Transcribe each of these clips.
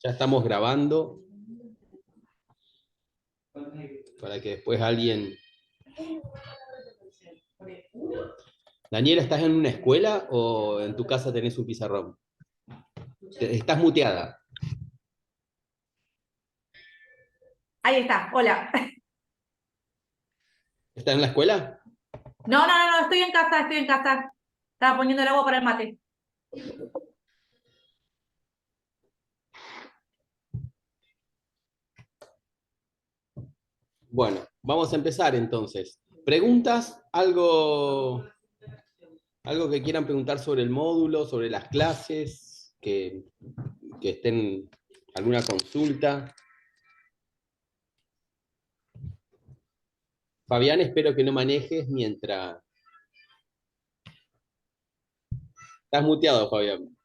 Ya estamos grabando para que después alguien... Daniela, ¿estás en una escuela o en tu casa tenés un pizarrón? Estás muteada. Ahí está, hola. ¿Estás en la escuela? No, no, no, no, estoy en casa, estoy en casa. Estaba poniendo el agua para el mate. Bueno, vamos a empezar entonces. ¿Preguntas? ¿Algo que quieran preguntar sobre el módulo, sobre las clases? Que estén... ¿Alguna consulta? Fabián, espero que no manejes mientras... Estás muteado, Fabián.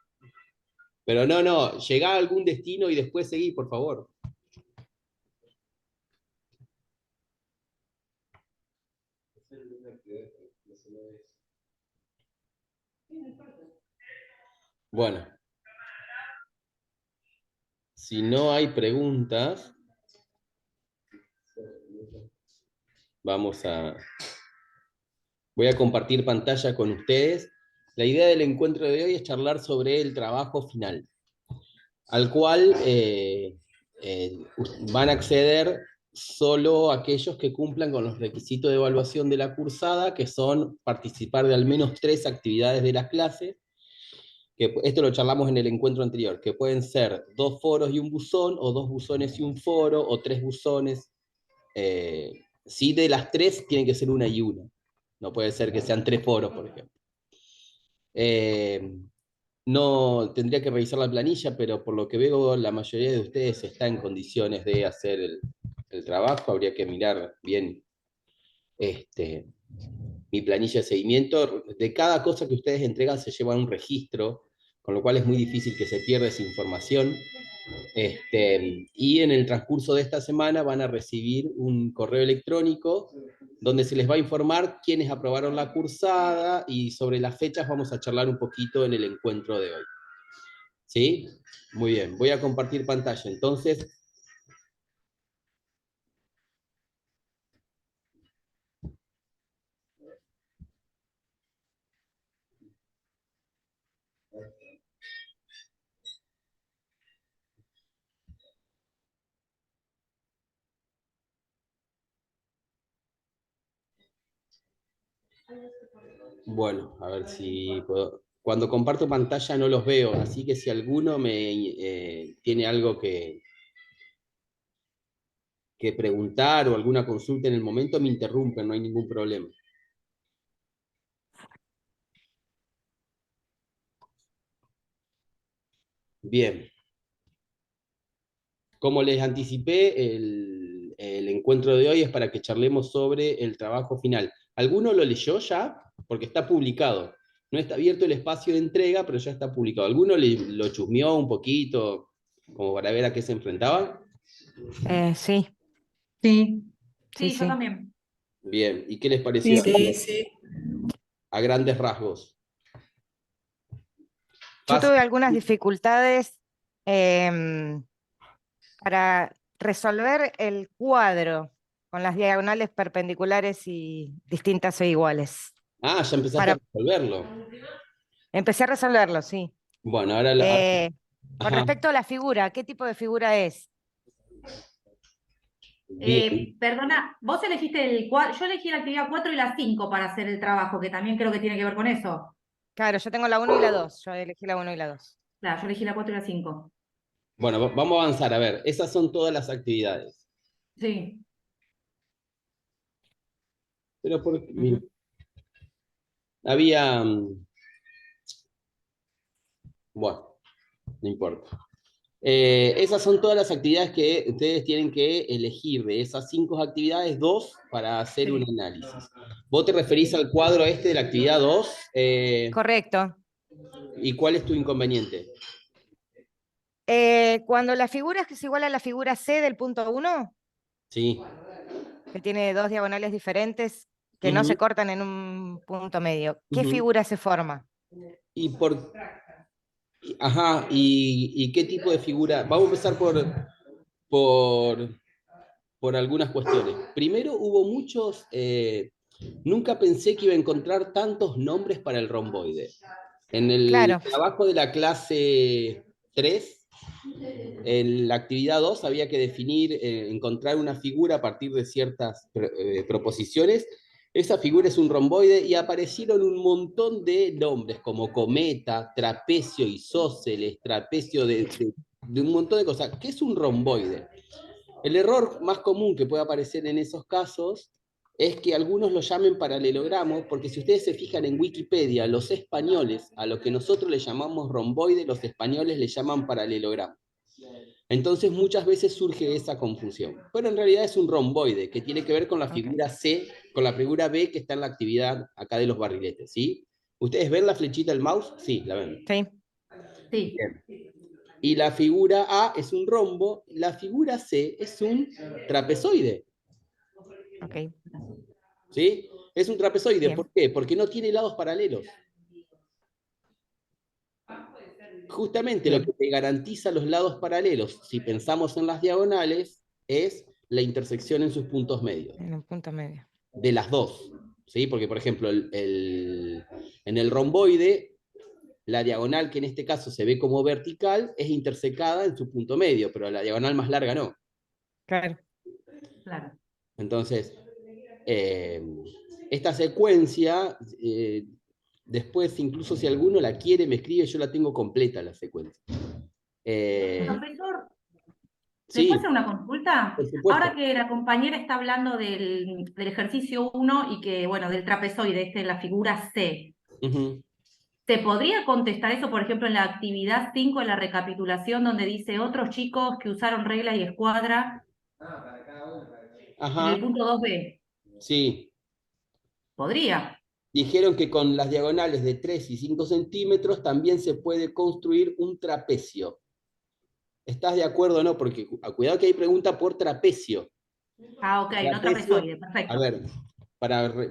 Pero no, llegá a algún destino y después seguí, por favor. Bueno, si no hay preguntas, vamos a... Voy a compartir pantalla con ustedes. La idea del encuentro de hoy es charlar sobre el trabajo final, al cual van a acceder solo aquellos que cumplan con los requisitos de evaluación de la cursada, que son participar de al menos 3 actividades de las clases, que esto lo charlamos en el encuentro anterior, que pueden ser 2 foros y un buzón, o 2 buzones y un foro, o 3 buzones. Si de las 3 tienen que ser una y una. No puede ser que sean 3 foros, por ejemplo. No tendría que revisar la planilla, pero por lo que veo, la mayoría de ustedes está en condiciones de hacer el trabajo. Habría que mirar bien mi planilla de seguimiento. De cada cosa que ustedes entregan se lleva un registro, con lo cual es muy difícil que se pierda esa información. Y en el transcurso de esta semana van a recibir un correo electrónico donde se les va a informar quiénes aprobaron la cursada, y sobre las fechas vamos a charlar un poquito en el encuentro de hoy. ¿Sí? Muy bien, voy a compartir pantalla. Entonces, bueno, a ver si puedo. Cuando comparto pantalla no los veo, así que si alguno tiene algo que preguntar o alguna consulta en el momento, me interrumpen, no hay ningún problema. Bien, como les anticipé, el encuentro de hoy es para que charlemos sobre el trabajo final. ¿Alguno lo leyó ya? Porque está publicado. No está abierto el espacio de entrega, pero ya está publicado. ¿Alguno lo chusmeó un poquito, como para ver a qué se enfrentaba? Sí, Sí. sí, Sí, yo sí. también. Bien, ¿y qué les pareció Sí, sí. a grandes rasgos? Yo Fácil. tuve algunas dificultades em, para resolver el cuadro con las diagonales perpendiculares y distintas e iguales. Ah, ya empezaste a Para, resolverlo. empecé a resolverlo, sí. Bueno, ahora... Eh, con Ajá, respecto a la figura, ¿qué tipo de figura es? bien. Perdona, vos elegiste el 4, yo elegí la actividad 4 y la 5 para hacer el trabajo, que también creo que tiene que ver con eso. Claro, yo tengo la 1 y la 2. Yo elegí la 1 y la 2. Claro, yo elegí la 4 y la 5. Bueno, vamos a avanzar. A ver, esas son todas las actividades. Sí. Pero Ujú. había... Bueno, no importa. Esas son todas las actividades que ustedes tienen que elegir. De esas 5 actividades, 2 para hacer un Sí. análisis. ¿Vos te referís al cuadro este de la actividad 2? Correcto. ¿Y cuál es tu inconveniente? Cuando la figura es igual a la figura C del punto 1, Sí. que tiene dos diagonales diferentes que no Ujú, se cortan en un punto medio, ¿qué ujú. figura se forma? Y, por, Ajá, ¿y qué tipo de figura? Vamos a empezar por, por algunas cuestiones. Primero, hubo muchos, nunca pensé que iba a encontrar tantos nombres para el romboide. En el Claro, trabajo de la clase 3, en la actividad 2 había que definir, encontrar una figura a partir de ciertas proposiciones. Esa figura es un romboide y aparecieron un montón de nombres como cometa, trapecio, isósceles, trapecio de un montón de cosas. ¿Qué es un romboide? El error más común que puede aparecer en esos casos es que algunos lo llamen paralelogramo, porque si ustedes se fijan en Wikipedia, los españoles, a lo que nosotros le llamamos romboide, los españoles le llaman paralelogramo. Entonces muchas veces surge esa confusión. Pero en realidad es un romboide, que tiene que ver con la ok. figura C, con la figura B que está en la actividad acá de los barriletes, ¿sí? ¿Ustedes ven la flechita del mouse? Sí, la ven. Sí, Sí, Bien. Y la figura A es un rombo, la figura C es un trapezoide, ok, ¿sí? Es un trapezoide, bien. ¿por qué? Porque no tiene lados paralelos. Justamente lo que Bien, te garantiza los lados paralelos, si pensamos en las diagonales, es la intersección en sus puntos medios, en un punto medio. de las dos, ¿sí? Porque, por ejemplo, en el romboide, la diagonal, que en este caso se ve como vertical, es intersecada en su punto medio, pero la diagonal más larga no. Claro, claro. Entonces, eh, esta secuencia, después, incluso si alguno la quiere, me escribe, yo la tengo completa la secuencia. Eh, Profesor, ¿le puedo sí, hacer una consulta? por supuesto. Ahora que la compañera está hablando del ejercicio 1 y que, bueno, del trapezoide, la figura C, Ujú. ¿se podría contestar eso, por ejemplo, en la actividad 5 de la recapitulación, donde dice otros chicos que usaron regla y escuadra, en Ajá, el punto 2b? sí. ¿Podría? Dijeron que con las diagonales de 3 y 5 centímetros también se puede construir un trapecio. ¿Estás de acuerdo o no? Porque cuidado que hay pregunta por trapecio. Ah, ok, no Trapecio, trapezoide, a perfecto. ver,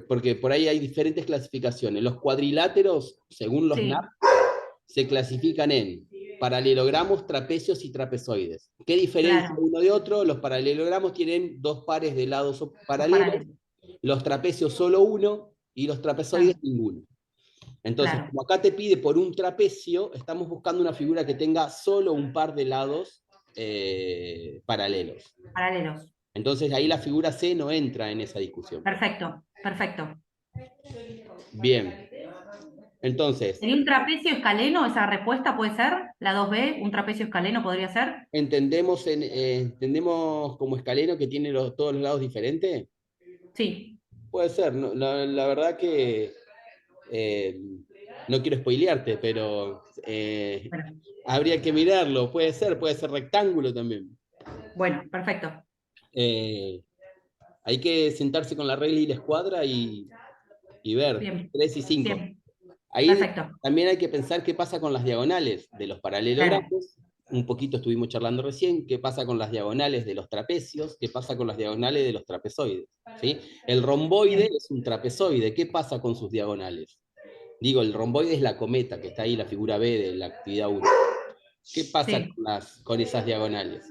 porque por ahí hay diferentes clasificaciones. Los cuadriláteros, según los NAP, Sí, se clasifican en paralelogramos, trapecios y trapezoides. ¿Qué diferencia claro, uno de otro? Los paralelogramos tienen dos pares de lados los paralelos, paralelos, los trapecios solo uno y los trapezoides claro, ninguno. Entonces, claro, como acá te pide por un trapecio, estamos buscando una figura que tenga solo un par de lados paralelos. paralelos. Entonces ahí la figura C no entra en esa discusión. Perfecto, perfecto. Bien, entonces, ¿Sería un trapecio escaleno esa respuesta puede ser? ¿La 2b, un trapecio escaleno podría ser? entendemos como escaleno que tiene todos los lados diferentes. Sí. Puede ser, la verdad que eh, no quiero spoilearte, pero Bueno, habría que mirarlo. Puede ser rectángulo también. bueno, perfecto. Eh, Hay que sentarse con la regla y la escuadra y ver, Bien, 3 y 5. bien, Ahí perfecto. también hay que pensar qué pasa con las diagonales de los Claro, paralelogramos. Un poquito estuvimos charlando recién, qué pasa con las diagonales de los trapecios, qué pasa con las diagonales de los trapezoides. ¿Sí? El romboide bien, es un trapezoide, ¿qué pasa con sus diagonales? Digo, el romboide es la cometa, que está ahí, la figura B de la actividad 1. ¿Qué pasa sí, con esas diagonales?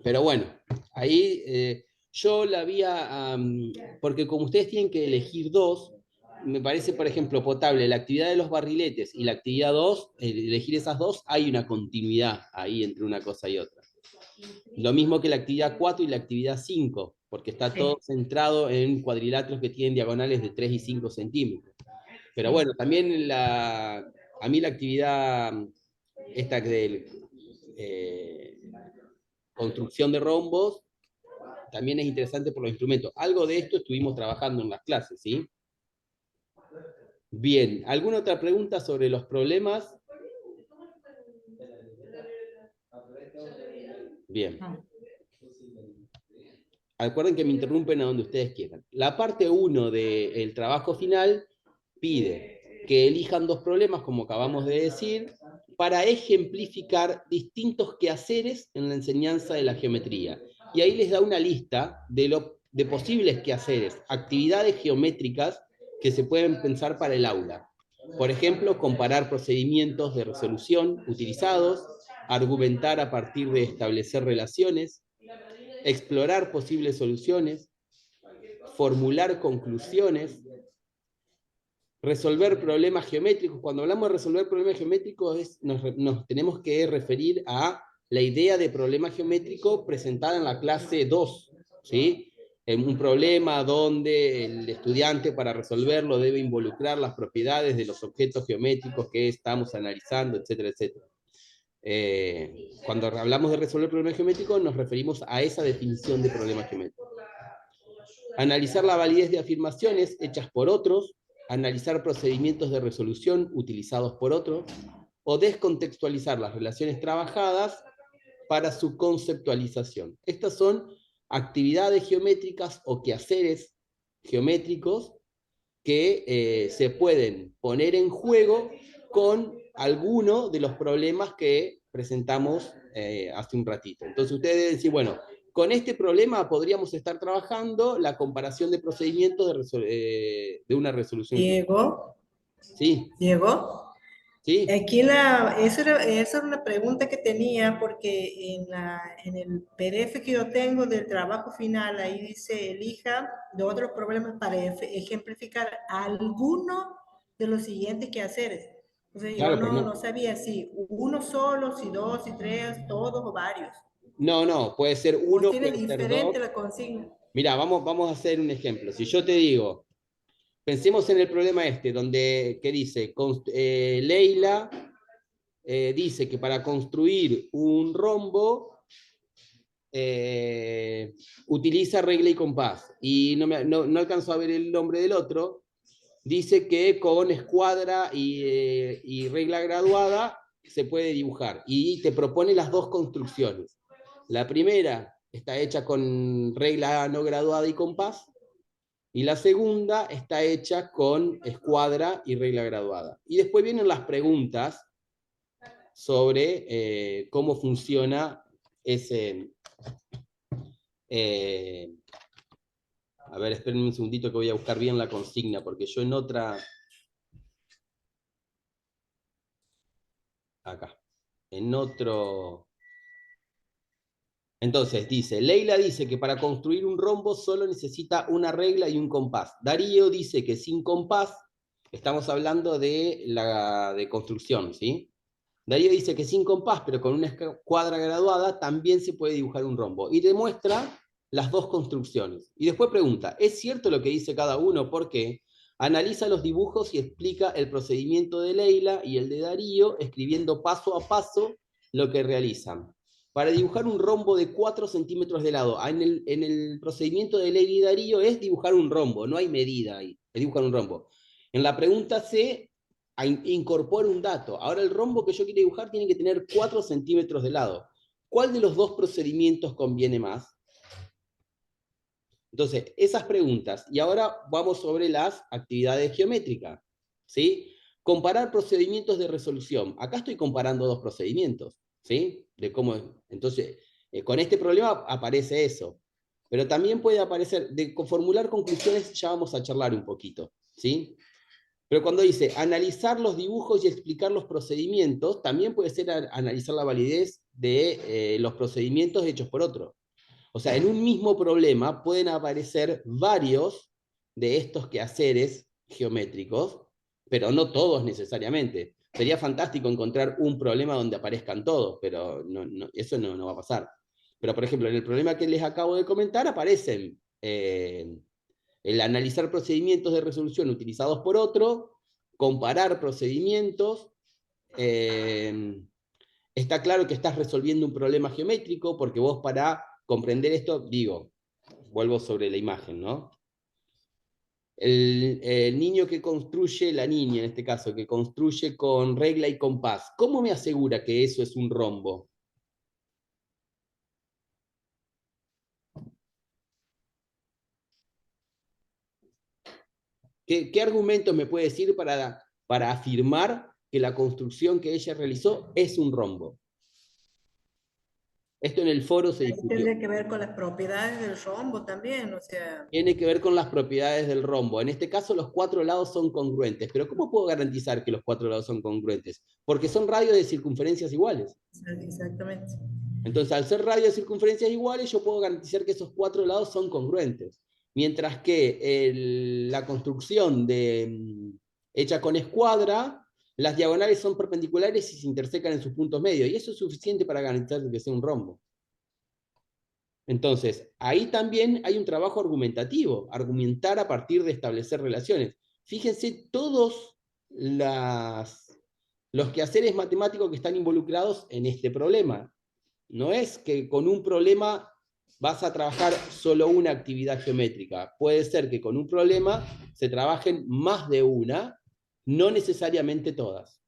Pero bueno, ahí yo la había, porque como ustedes tienen que elegir dos, me parece, por ejemplo, potable la actividad de los barriletes y la actividad 2, elegir esas dos, hay una continuidad ahí entre una cosa y otra. Lo mismo que la actividad 4 y la actividad 5, porque está todo sí, centrado en cuadriláteros que tienen diagonales de 3 y 5 centímetros. Pero sí. bueno, también a mí la actividad esta del construcción de rombos también es interesante por los instrumentos. Algo de esto estuvimos trabajando en las clases, ¿sí? Bien, ¿alguna otra pregunta sobre los problemas? Bien. No. Recuerden que me interrumpen a donde ustedes quieran. La parte 1 del trabajo final pide que elijan dos problemas, como acabamos de decir, para ejemplificar distintos quehaceres en la enseñanza de la geometría. Y ahí les da una lista de posibles quehaceres, actividades geométricas que se pueden pensar para el aula. Por ejemplo, comparar procedimientos de resolución utilizados, argumentar a partir de establecer relaciones, explorar posibles soluciones, formular conclusiones, resolver problemas geométricos. Cuando hablamos de resolver problemas geométricos, nos tenemos que referir a la idea de problema geométrico presentada en la clase 2, ¿sí? En un problema donde el estudiante para resolverlo debe involucrar las propiedades de los objetos geométricos que estamos analizando, etcétera, etcétera. Cuando hablamos de resolver problemas geométricos nos referimos a esa definición de problema geométrico. Analizar la validez de afirmaciones hechas por otros, analizar procedimientos de resolución utilizados por otros, o descontextualizar las relaciones trabajadas para su conceptualización. Estas son actividades geométricas o quehaceres geométricos que se pueden poner en juego con alguno de los problemas que presentamos hace un ratito. Entonces ustedes deben decir, bueno, con este problema podríamos estar trabajando la comparación de procedimientos de una resolución. Diego, Sí, Diego, sí. aquí esa era una pregunta que tenía porque en el PDF que yo tengo del trabajo final, ahí dice elija de otros problemas para ejemplificar alguno de los siguientes quehaceres. Entonces Claro, yo pero no sabía si uno solo, si dos, si tres, todos o varios. no, puede ser O uno, tiene puede ser diferente dos. la consigna. Mira, vamos a hacer un ejemplo. Si yo te digo, pensemos en el problema donde, ¿qué dice? Leila dice que para construir un rombo utiliza regla y compás. Y no alcanzo a ver el nombre del otro. Dice que con escuadra y regla graduada se puede dibujar. Y te propone las dos construcciones. La primera está hecha con regla no graduada y compás. Y la segunda está hecha con escuadra y regla graduada. Y después vienen las preguntas sobre cómo funciona ese... a ver, espérenme un segundito que voy a buscar bien la consigna, porque yo en otra... Acá. En otro... Entonces dice, Leila dice que para construir un rombo solo necesita una regla y un compás. Darío dice que sin compás, estamos hablando de construcción, ¿sí? Darío dice que sin compás, pero con una escuadra graduada, también se puede dibujar un rombo. Y demuestra las dos construcciones. Y después pregunta, ¿es cierto lo que dice cada uno? ¿Por qué? Analiza los dibujos y explica el procedimiento de Leila y el de Darío, escribiendo paso a paso lo que realizan. Para dibujar un rombo de 4 centímetros de lado, en el procedimiento de Leila y Darío es dibujar un rombo, no hay medida ahí, es dibujar un rombo. En la pregunta C, incorpora un dato. Ahora el rombo que yo quiero dibujar tiene que tener 4 centímetros de lado. ¿Cuál de los dos procedimientos conviene más? Entonces, esas preguntas. Y ahora vamos sobre las actividades geométricas. ¿Sí? Comparar procedimientos de resolución. Acá estoy comparando dos procedimientos. ¿Sí? De cómo, entonces, con este problema aparece eso. Pero también puede aparecer, de formular conclusiones ya vamos a charlar un poquito. ¿Sí? Pero cuando dice analizar los dibujos y explicar los procedimientos, también puede ser analizar la validez de los procedimientos hechos por otro. O sea, en un mismo problema pueden aparecer varios de estos quehaceres geométricos, pero no todos necesariamente. Sería fantástico encontrar un problema donde aparezcan todos, pero eso no va a pasar. Pero, por ejemplo, en el problema que les acabo de comentar aparecen el analizar procedimientos de resolución utilizados por otro, comparar procedimientos. Está claro que estás resolviendo un problema geométrico, porque vos para comprender esto, vuelvo sobre la imagen, ¿no? El niño que construye, la niña en este caso, que construye con regla y compás, ¿cómo me asegura que eso es un rombo? ¿Qué argumentos me puede decir para afirmar que la construcción que ella realizó es un rombo? Esto en el foro se Ahí discutió. tendría que ver con las propiedades del rombo también, o sea, Tiene que ver con las propiedades del rombo. En este caso, los 4 lados son congruentes. Pero ¿cómo puedo garantizar que los 4 lados son congruentes? Porque son radios de circunferencias iguales. exactamente. Entonces, al ser radios de circunferencias iguales, yo puedo garantizar que esos 4 lados son congruentes. Mientras que la construcción hecha con escuadra, las diagonales son perpendiculares y se intersecan en sus puntos medios. Y eso es suficiente para garantizar que sea un rombo. Entonces, ahí también hay un trabajo argumentativo, argumentar a partir de establecer relaciones. Fíjense todos los quehaceres matemáticos que están involucrados en este problema. No es que con un problema vas a trabajar solo una actividad geométrica. Puede ser que con un problema se trabajen más de una, no necesariamente todas.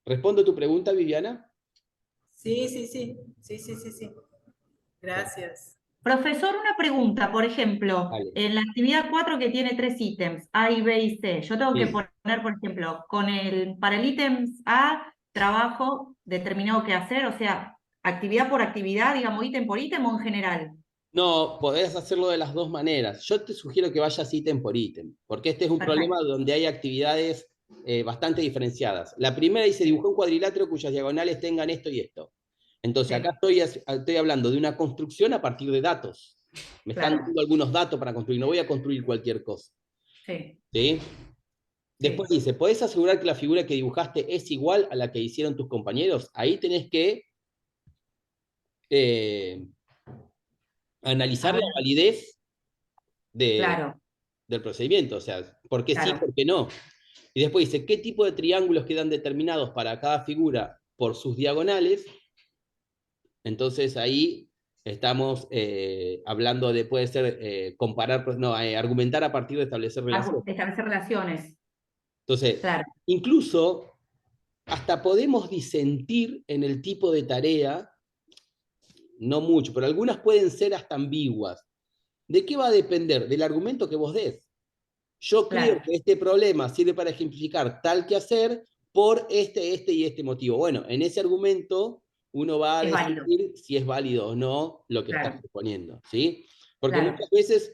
¿Respondo a tu pregunta, Viviana? Sí, sí, sí, sí, sí, sí, sí. Gracias. Profesor, una pregunta, por ejemplo, Vale. en la actividad 4 que tiene 3 ítems, A, y B y C, yo tengo que Sí. poner, por ejemplo, para el ítem A, trabajo determinado que hacer, o sea, actividad por actividad, digamos, ítem por ítem o en general. No, podés hacerlo de las dos maneras. Yo te sugiero que vayas ítem por ítem, porque este es un problema Perfecto. donde hay actividades bastante diferenciadas. La primera dice dibujar un cuadrilátero cuyas diagonales tengan esto y esto. Entonces Sí, acá estoy hablando de una construcción a partir de datos. Me están claro. dando algunos datos para construir, no voy a construir cualquier cosa. Sí, ¿Sí? Después sí. dice, ¿podés asegurar que la figura que dibujaste es igual a la que hicieron tus compañeros? Ahí tenés que eh, A analizar la ver, validez de, claro, del procedimiento, o sea, por qué sí, claro. por qué no. Y después dice, ¿qué tipo de triángulos quedan determinados para cada figura por sus diagonales? Entonces ahí estamos hablando de, puede ser, comparar, no, argumentar a partir de establecer relaciones. Establecer relaciones, Entonces, claro. incluso hasta podemos disentir en el tipo de tarea, no mucho, pero algunas pueden ser hasta ambiguas. ¿De qué va a depender? Del argumento que vos des. Yo creo Claro, que este problema sirve para ejemplificar tal quehacer por este y este motivo. Bueno, en ese argumento uno va a es válido. decidir si es válido o no lo que está Claro, proponiendo, ¿sí? Porque claro. muchas veces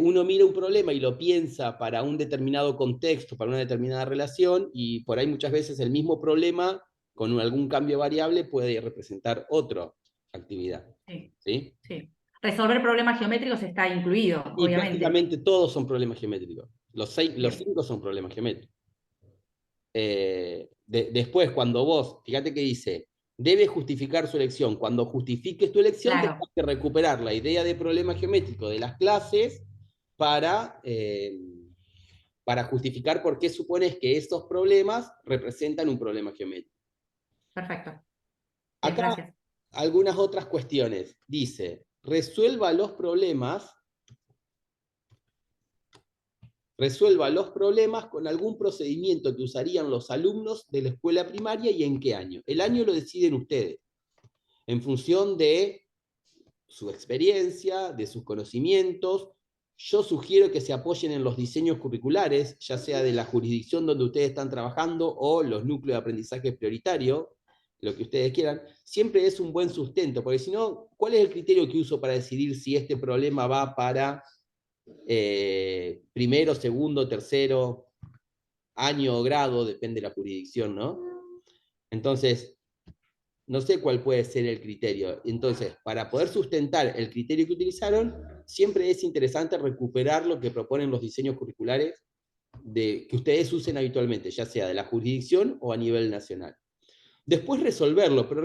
uno mira un problema y lo piensa para un determinado contexto, para una determinada relación, y por ahí muchas veces el mismo problema, con algún cambio variable, puede representar otra actividad, Sí, ¿sí? sí. Resolver problemas geométricos está incluido, Y obviamente. prácticamente todos son problemas geométricos. Los Bien. 5 son problemas geométricos. Después, cuando vos, fíjate que dice, debes justificar su elección. Cuando justifiques tu elección, Claro, tendrás que recuperar la idea de problema geométrico de las clases para, para justificar por qué supones que esos problemas representan un problema geométrico. perfecto. Bien, Acá, gracias. algunas otras cuestiones. Dice, resuelva los problemas con algún procedimiento que usarían los alumnos de la escuela primaria y en qué año. El año lo deciden ustedes, en función de su experiencia, de sus conocimientos. Yo sugiero que se apoyen en los diseños curriculares, ya sea de la jurisdicción donde ustedes están trabajando o los núcleos de aprendizaje prioritario, lo que ustedes quieran. Siempre es un buen sustento, porque si no, ¿cuál es el criterio que uso para decidir si este problema va para primero, segundo, tercero año o grado? Depende de la jurisdicción, ¿no? Entonces, no sé cuál puede ser el criterio. Entonces, para poder sustentar el criterio que utilizaron, siempre es interesante recuperar lo que proponen los diseños curriculares que ustedes usen habitualmente, ya sea de la jurisdicción o a nivel nacional. Después resolverlo, pero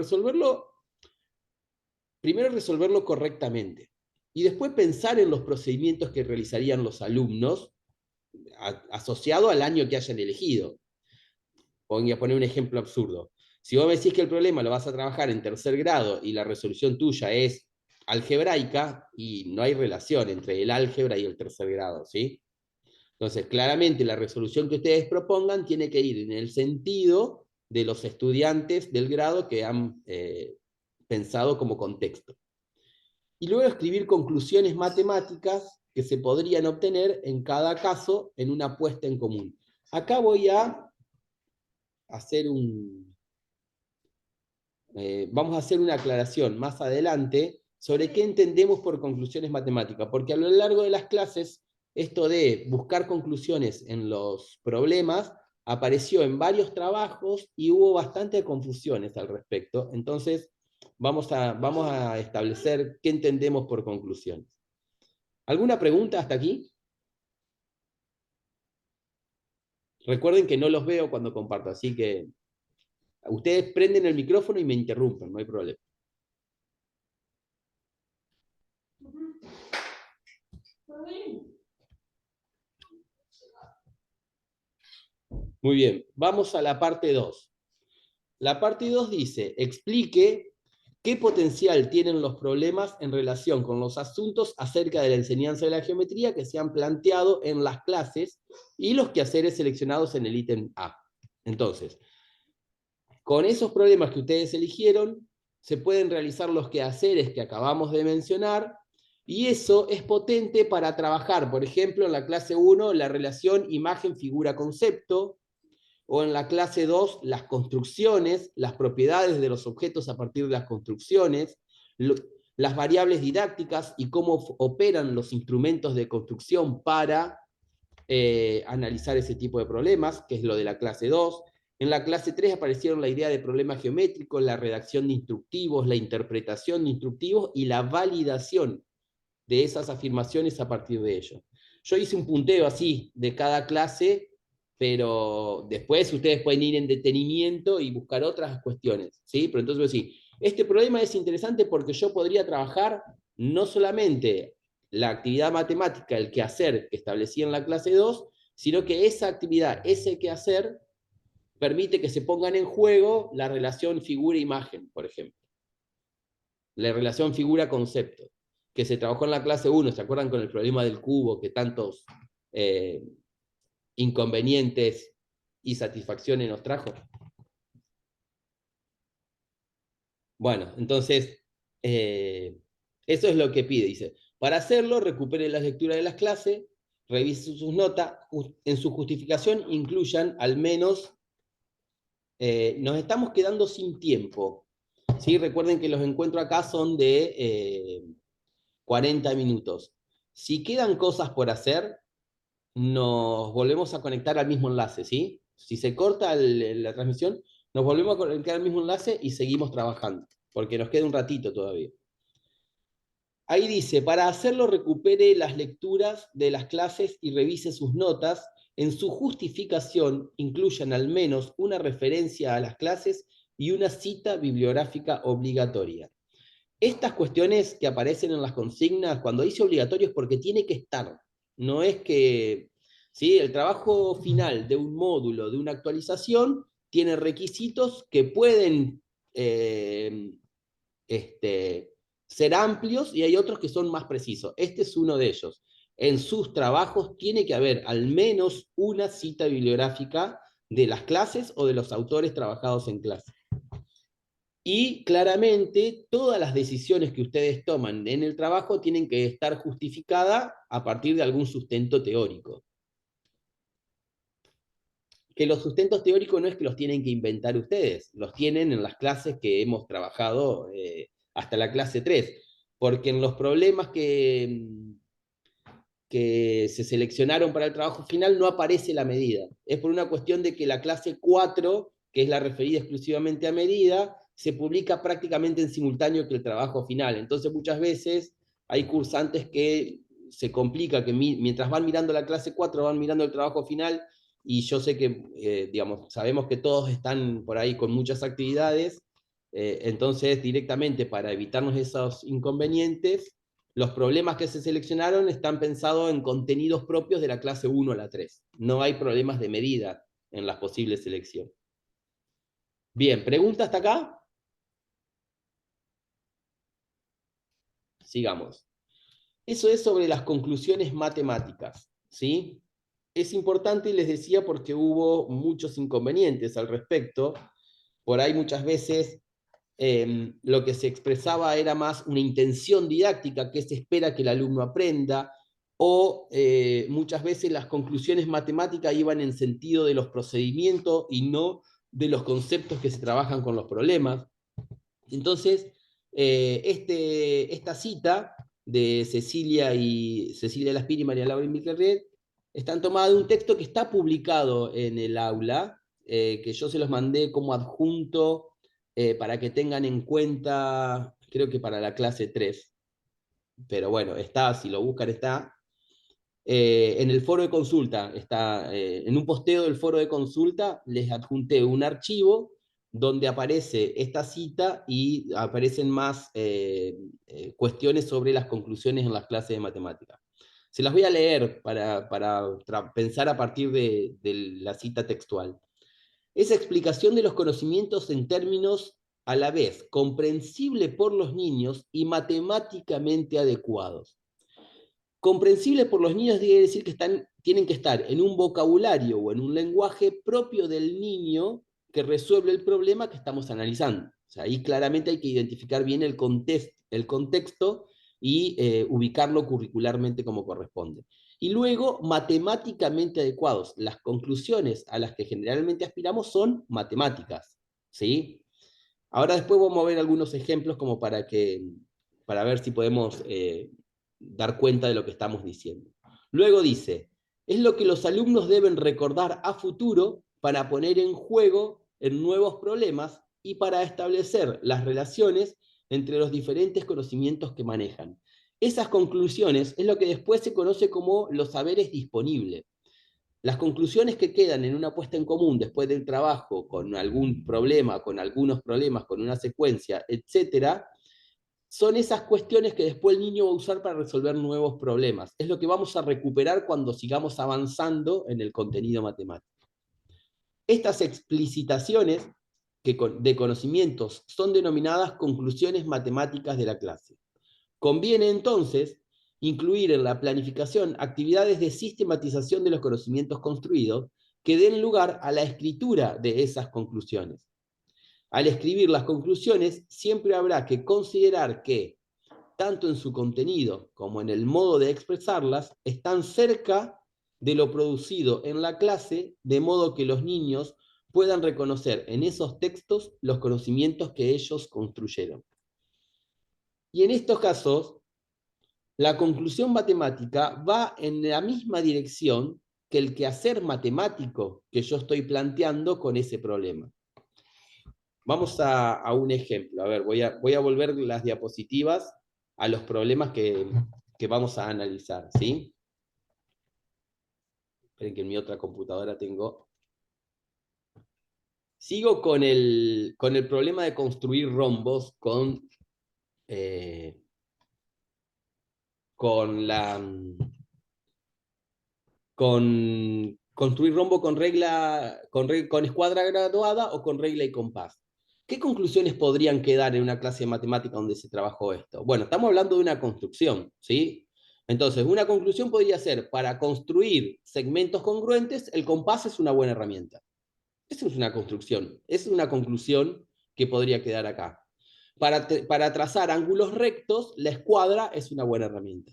primero resolverlo correctamente. Y después pensar en los procedimientos que realizarían los alumnos asociado al año que hayan elegido. Voy a poner un ejemplo absurdo. Si vos me decís que el problema lo vas a trabajar en tercer grado y la resolución tuya es algebraica, y no hay relación entre el álgebra y el tercer grado, ¿sí? Entonces, claramente la resolución que ustedes propongan tiene que ir en el sentido de los estudiantes del grado que han pensado como contexto. Y luego escribir conclusiones matemáticas que se podrían obtener en cada caso en una puesta en común. Acá voy a hacer vamos a hacer una aclaración más adelante sobre qué entendemos por conclusiones matemáticas, porque a lo largo de las clases, esto de buscar conclusiones en los problemas apareció en varios trabajos y hubo bastante confusiones al respecto. Entonces, vamos a establecer qué entendemos por conclusiones. ¿Alguna pregunta hasta aquí? Recuerden que no los veo cuando comparto, así que ustedes prenden el micrófono y me interrumpen, no hay problema. Muy bien, vamos a la parte 2. La parte 2 dice, explique qué potencial tienen los problemas en relación con los asuntos acerca de la enseñanza de la geometría que se han planteado en las clases y los quehaceres seleccionados en el ítem A. Entonces, con esos problemas que ustedes eligieron, se pueden realizar los quehaceres que acabamos de mencionar, y eso es potente para trabajar, por ejemplo, en la clase 1, la relación imagen-figura-concepto, o en la clase 2, las construcciones, las propiedades de los objetos a partir de las construcciones, las variables didácticas y cómo operan los instrumentos de construcción para analizar ese tipo de problemas, que es lo de la clase 2. En la clase 3 aparecieron la idea de problemas geométricos, la redacción de instructivos, la interpretación de instructivos y la validación de esas afirmaciones a partir de ello. Yo hice un punteo así de cada clase, pero después ustedes pueden ir en detenimiento y buscar otras cuestiones, ¿sí? Pero entonces, sí, este problema es interesante porque yo podría trabajar no solamente la actividad matemática, el quehacer que establecí en la clase 2, sino que esa actividad, ese quehacer, permite que se pongan en juego la relación figura-imagen, por ejemplo. La relación figura-concepto, que se trabajó en la clase 1, ¿se acuerdan con el problema del cubo que tantos inconvenientes y satisfacciones nos trajo? Bueno, entonces, eso es lo que pide, dice. Para hacerlo, recupere las lecturas de las clases, revise sus notas, en su justificación incluyan al menos, nos estamos quedando sin tiempo, ¿sí? Recuerden que los encuentros acá son de 40 minutos. Si quedan cosas por hacer, nos volvemos a conectar al mismo enlace, ¿sí? Si se corta la transmisión, nos volvemos a conectar al mismo enlace y seguimos trabajando, porque nos queda un ratito todavía. Ahí dice, para hacerlo recupere las lecturas de las clases y revise sus notas. En su justificación incluyan al menos una referencia a las clases y una cita bibliográfica obligatoria. Estas cuestiones que aparecen en las consignas, cuando dice obligatorio es porque tiene que estar. No es que, ¿sí? El trabajo final de un módulo, de una actualización, tiene requisitos que pueden ser amplios y hay otros que son más precisos. Este es uno de ellos. En sus trabajos tiene que haber al menos una cita bibliográfica de las clases o de los autores trabajados en clase. Y claramente todas las decisiones que ustedes toman en el trabajo tienen que estar justificadas a partir de algún sustento teórico. Que los sustentos teóricos no es que los tienen que inventar ustedes, los tienen en las clases que hemos trabajado hasta la clase 3, porque en los problemas que se seleccionaron para el trabajo final no aparece la medida. Es por una cuestión de que la clase 4, que es la referida exclusivamente a medida, se publica prácticamente en simultáneo que el trabajo final. Entonces muchas veces hay cursantes que se complica, que mientras van mirando la clase 4 van mirando el trabajo final, y yo sé que, digamos, sabemos que todos están por ahí con muchas actividades, entonces directamente para evitarnos esos inconvenientes, los problemas que se seleccionaron están pensados en contenidos propios de la clase 1 a la 3. No hay problemas de medida en las posibles selecciones. Bien, ¿pregunta hasta acá? Sigamos. Eso es sobre las conclusiones matemáticas, ¿sí? Es importante, les decía, porque hubo muchos inconvenientes al respecto. Por ahí muchas veces lo que se expresaba era más una intención didáctica, que se espera que el alumno aprenda, o muchas veces las conclusiones matemáticas iban en sentido de los procedimientos y no de los conceptos que se trabajan con los problemas. Entonces, esta cita de Cecilia Laspiri y María Laura Miquelret están tomadas de un texto que está publicado en el aula, que yo se los mandé como adjunto para que tengan en cuenta, creo que para la clase 3. Pero bueno, está, si lo buscan está. En el foro de consulta, está en un posteo del foro de consulta, les adjunté un archivo donde aparece esta cita y aparecen más cuestiones sobre las conclusiones en las clases de matemáticas. Se las voy a leer para pensar a partir de la cita textual. Esa explicación de los conocimientos en términos a la vez comprensible por los niños y matemáticamente adecuados. Comprensible por los niños quiere decir que tienen que estar en un vocabulario o en un lenguaje propio del niño que resuelve el problema que estamos analizando. O sea, ahí claramente hay que identificar bien el contexto y ubicarlo curricularmente como corresponde. Y luego, matemáticamente adecuados. Las conclusiones a las que generalmente aspiramos son matemáticas, ¿sí? Ahora después vamos a ver algunos ejemplos como para ver si podemos dar cuenta de lo que estamos diciendo. Luego dice, es lo que los alumnos deben recordar a futuro para poner en juego en nuevos problemas y para establecer las relaciones entre los diferentes conocimientos que manejan. Esas conclusiones es lo que después se conoce como los saberes disponibles. Las conclusiones que quedan en una puesta en común después del trabajo con algún problema, con algunos problemas, con una secuencia, etcétera, son esas cuestiones que después el niño va a usar para resolver nuevos problemas. Es lo que vamos a recuperar cuando sigamos avanzando en el contenido matemático. Estas explicitaciones de conocimientos son denominadas conclusiones matemáticas de la clase. Conviene entonces incluir en la planificación actividades de sistematización de los conocimientos construidos que den lugar a la escritura de esas conclusiones. Al escribir las conclusiones, siempre habrá que considerar que, tanto en su contenido como en el modo de expresarlas, están cerca de lo producido en la clase, de modo que los niños puedan reconocer en esos textos los conocimientos que ellos construyeron. Y en estos casos, la conclusión matemática va en la misma dirección que el quehacer matemático que yo estoy planteando con ese problema. Vamos a un ejemplo. A ver, voy a volver las diapositivas a los problemas que vamos a analizar, ¿sí? Esperen que en mi otra computadora tengo... Sigo con el problema de construir rombos con construir rombo con escuadra graduada o con regla y compás. ¿Qué conclusiones podrían quedar en una clase de matemática donde se trabajó esto? Bueno, estamos hablando de una construcción, ¿sí? Entonces, una conclusión podría ser, para construir segmentos congruentes, el compás es una buena herramienta. Eso es una construcción, es una conclusión que podría quedar acá. Para trazar ángulos rectos, la escuadra es una buena herramienta.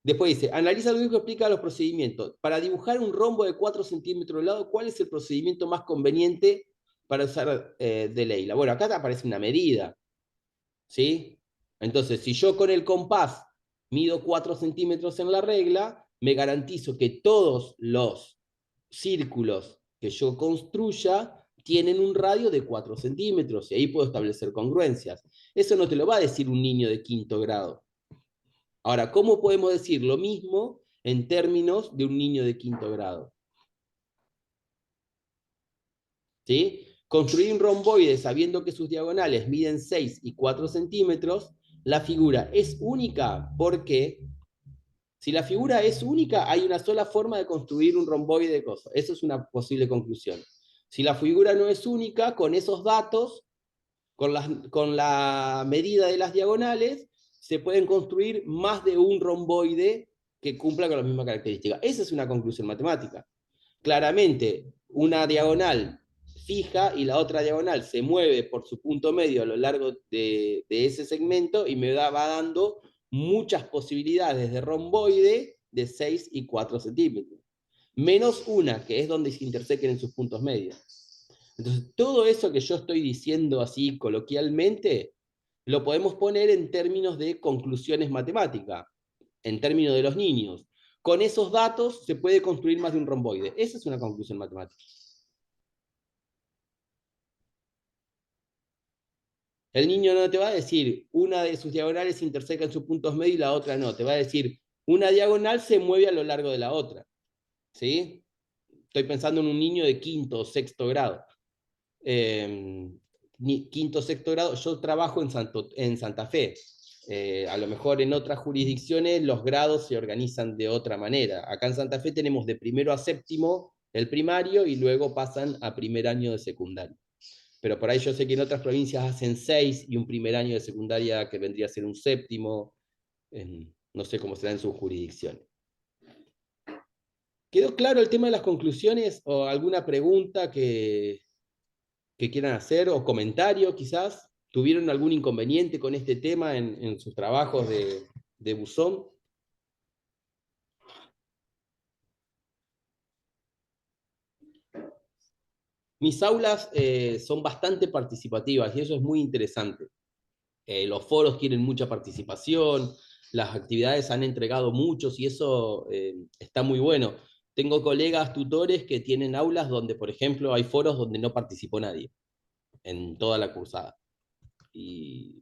Después dice, analiza el dibujo y explica los procedimientos. Para dibujar un rombo de 4 centímetros de lado, ¿cuál es el procedimiento más conveniente para usar de Leila? Bueno, acá te aparece una medida, ¿sí? Entonces, si yo con el compás mido 4 centímetros en la regla, me garantizo que todos los círculos que yo construya tienen un radio de 4 centímetros, y ahí puedo establecer congruencias. Eso no te lo va a decir un niño de 5º grado. Ahora, ¿cómo podemos decir lo mismo en términos de un niño de 5º grado? ¿Sí? Construir un romboide sabiendo que sus diagonales miden 6 y 4 centímetros, la figura es única porque si la figura es única, hay una sola forma de construir un romboide de cosas. Eso es una posible conclusión. Si la figura no es única, con esos datos, con la medida de las diagonales, se pueden construir más de un romboide que cumpla con la misma característica. Esa es una conclusión matemática. Claramente, una diagonal fija y la otra diagonal se mueve por su punto medio a lo largo de ese segmento y me va dando muchas posibilidades de romboide de 6 y 4 centímetros. Menos una, que es donde se intersequen en sus puntos medios. Entonces, todo eso que yo estoy diciendo así coloquialmente, lo podemos poner en términos de conclusiones matemáticas, en términos de los niños. Con esos datos se puede construir más de un romboide. Esa es una conclusión matemática. El niño no te va a decir una de sus diagonales se interseca en sus puntos medios y la otra no. Te va a decir una diagonal se mueve a lo largo de la otra. ¿Sí? Estoy pensando en un niño de quinto o sexto grado. Quinto o sexto grado, yo trabajo en Santa Fe. A lo mejor en otras jurisdicciones los grados se organizan de otra manera. Acá en Santa Fe tenemos de primero a séptimo el primario y luego pasan a primer año de secundaria. Pero por ahí yo sé que en otras provincias hacen 6 y un primer año de secundaria que vendría a ser un séptimo. No sé cómo será en sus jurisdicciones. ¿Quedó claro el tema de las conclusiones o alguna pregunta que quieran hacer o comentario quizás? ¿Tuvieron algún inconveniente con este tema en sus trabajos de buzón? Mis aulas son bastante participativas y eso es muy interesante. Los foros tienen mucha participación, las actividades han entregado muchos y eso está muy bueno. Tengo colegas tutores que tienen aulas donde, por ejemplo, hay foros donde no participó nadie en toda la cursada. Y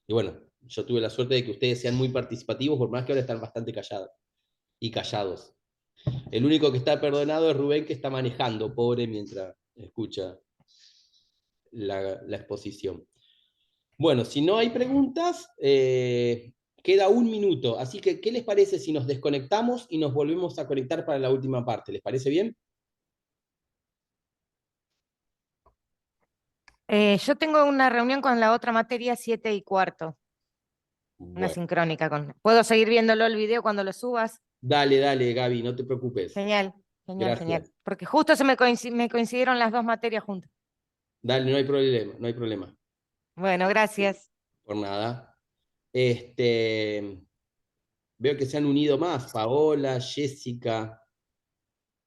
bueno, yo tuve la suerte de que ustedes sean muy participativos, por más que ahora están bastante callados y callados. El único que está perdonado es Rubén, que está manejando, pobre, mientras escucha la exposición. Bueno, si no hay preguntas, queda un minuto. Así que, ¿qué les parece si nos desconectamos y nos volvemos a conectar para la última parte? ¿Les parece bien? Yo tengo una reunión con la otra materia 7:15, una Bueno, sincrónica ¿Puedo seguir viéndolo el video cuando lo subas? dale, dale, Gaby, no te preocupes. Genial, genial, genial. Gracias. Porque justo me coincidieron las dos materias juntas. Dale, no hay problema, no hay problema. Bueno, gracias. Por nada. Veo que se han unido más, Paola, Jessica,